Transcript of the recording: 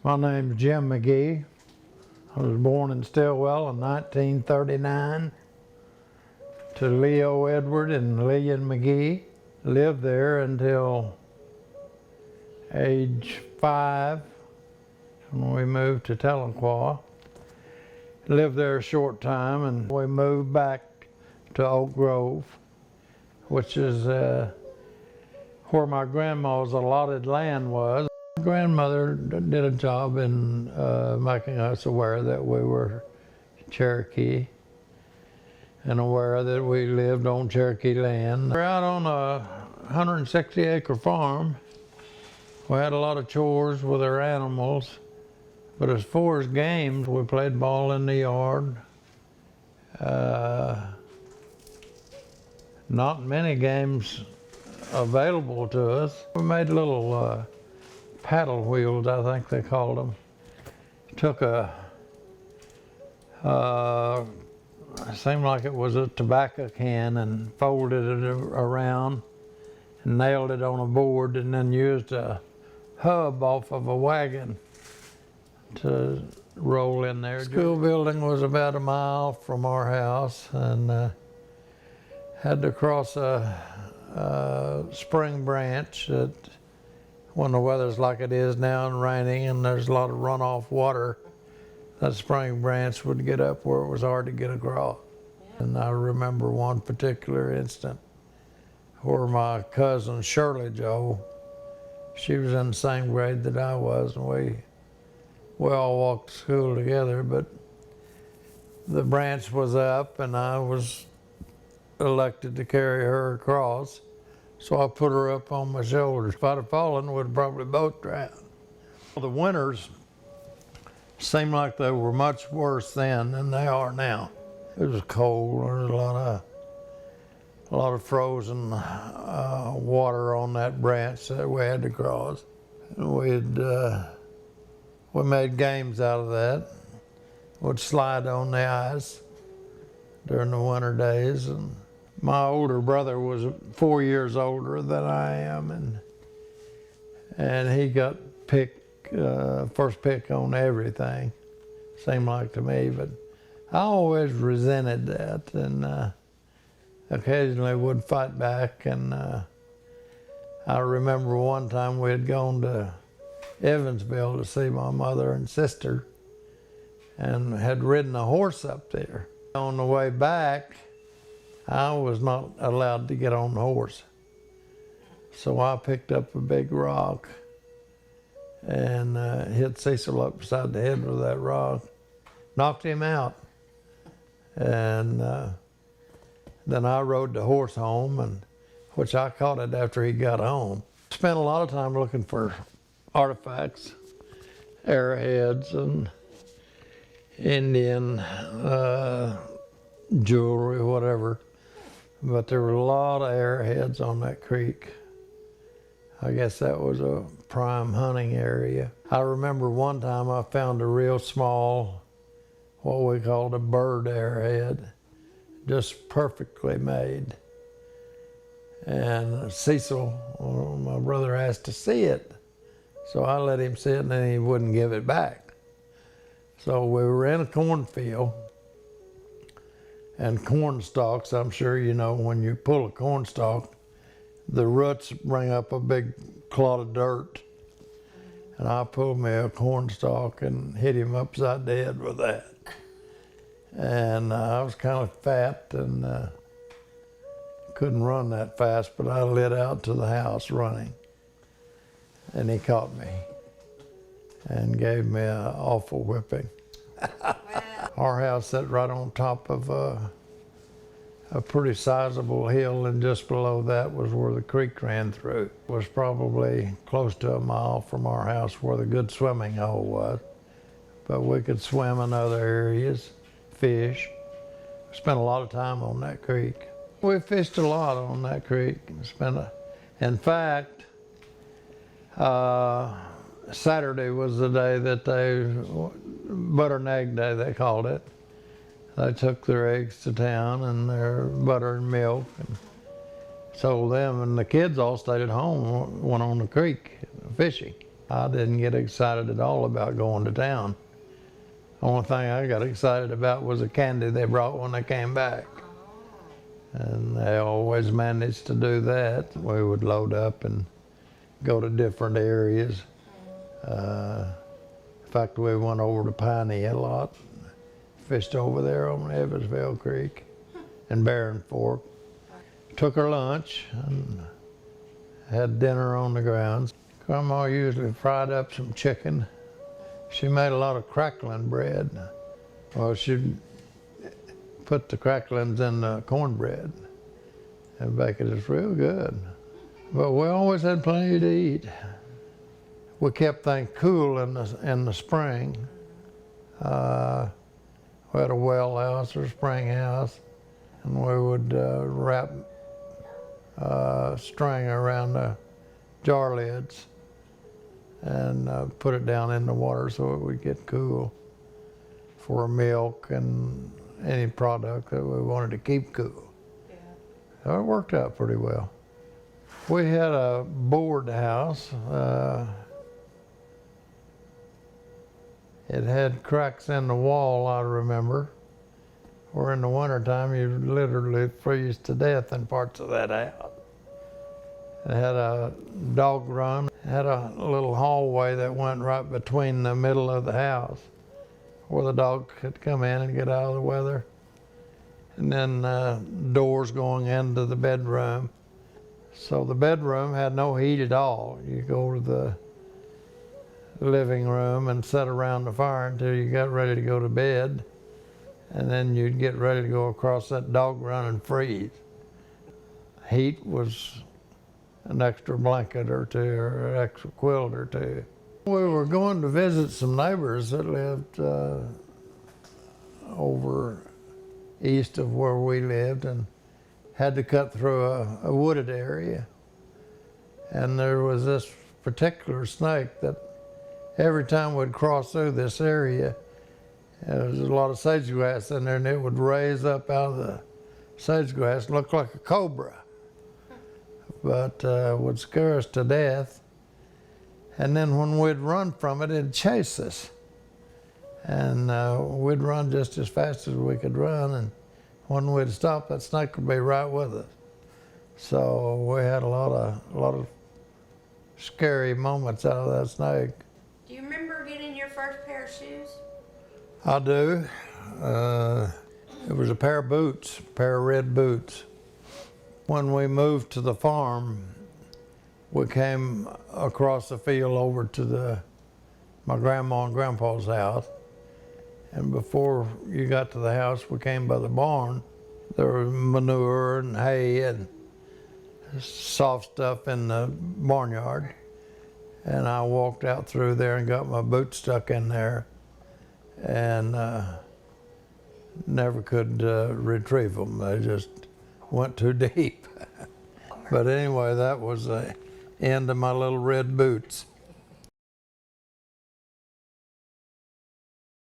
My name's Jim McGee. I was born in Stillwell in 1939 to Leo Edward and Lillian McGee. Lived there until age 5 when we moved to Tahlequah. Lived there a short time and we moved back to Oak Grove, which is where my grandma's allotted land was. My grandmother did a job in making us aware that we were Cherokee and aware that we lived on Cherokee land. We're out on a 160-acre farm. We had a lot of chores with our animals, but as far as games, we played ball in the yard. Not many games available to us. We made little paddle wheels, I think they called them. Took it seemed like it was a tobacco can and folded it around and nailed it on a board and then used a hub off of a wagon to roll in there. School building was about a mile from our house and had to cross a spring branch that when the weather's like it is now and raining and there's a lot of runoff water, that spring branch would get up where it was hard to get across. And I remember one particular instant where my cousin Shirley Jo, she was in the same grade that I was, and we all walked to school together, but the branch was up and I was elected to carry her across. So I put her up on my shoulders. If I'd have fallen, we'd probably both drowned. The winters seemed like they were much worse then than they are now. It was cold. There was a lot of frozen water on that branch that we had to cross. We made games out of that. We'd slide on the ice during the winter days. And my older brother was 4 years older than I am, and he got first pick on everything, seemed like to me, but I always resented that and occasionally would fight back. And I remember one time we had gone to Evansville to see my mother and sister and had ridden a horse up there. On the way back, I was not allowed to get on the horse. So I picked up a big rock and hit Cecil upside the head with that rock, knocked him out. And then I rode the horse home, and which I caught it after he got home. Spent a lot of time looking for artifacts, arrowheads and Indian jewelry, whatever. But there were a lot of arrowheads on that creek. I guess that was a prime hunting area. I remember one time I found a real small, what we called a bird arrowhead, just perfectly made. And Cecil, my brother, asked to see it. So I let him see it and then he wouldn't give it back. So we were in a cornfield. And corn stalks, I'm sure you know, when you pull a corn stalk, the roots bring up a big clod of dirt. And I pulled me a corn stalk and hit him upside the head with that. And I was kind of fat and couldn't run that fast, but I lit out to the house running. And he caught me and gave me an awful whipping. Our house sat right on top of a pretty sizable hill, and just below that was where the creek ran through. It was probably close to a mile from our house where the good swimming hole was. But we could swim in other areas, fish. Spent a lot of time on that creek. We fished a lot on that creek. In fact, Saturday was the day that butter and egg day, they called it. They took their eggs to town and their butter and milk and sold them, and the kids all stayed at home, went on the creek fishing. I didn't get excited at all about going to town. Only thing I got excited about was the candy they brought when they came back. And they always managed to do that. We would load up and go to different areas. In fact, we went over to Piney a lot, fished over there on Evansville Creek and Barren Fork. Took her lunch and had dinner on the grounds. Grandma usually fried up some chicken. She made a lot of crackling bread. Well, she'd put the cracklings in the cornbread and bake it. It's real good. But we always had plenty to eat. We kept things cool in the spring. We had a well house or spring house, and we would wrap string around the jar lids and put it down in the water so it would get cool for milk and any product that we wanted to keep cool. Yeah. So it worked out pretty well. We had a board house. It had cracks in the wall, I remember, where in the wintertime you literally freeze to death in parts of that house. It had a dog run. It had a little hallway that went right between the middle of the house where the dog could come in and get out of the weather. And then doors going into the bedroom. So the bedroom had no heat at all. You go to the living room and sit around the fire until you got ready to go to bed. And then you'd get ready to go across that dog run and freeze. Heat was an extra blanket or two or an extra quilt or two. We were going to visit some neighbors that lived over east of where we lived and had to cut through a wooded area. And there was this particular snake that every time we'd cross through this area, there was a lot of sage grass in there, and it would raise up out of the sage grass and look like a cobra, but would scare us to death. And then when we'd run from it, it'd chase us. And we'd run just as fast as we could run, and when we'd stop, that snake would be right with us. So we had a lot of scary moments out of that snake. Do you remember getting your first pair of shoes? I do. It was a pair of boots, a pair of red boots. When we moved to the farm, we came across the field over to my grandma and grandpa's house. And before you got to the house, we came by the barn. There was manure and hay and soft stuff in the barnyard. And I walked out through there and got my boot stuck in there and never could retrieve them. They just went too deep. But anyway, that was the end of my little red boots.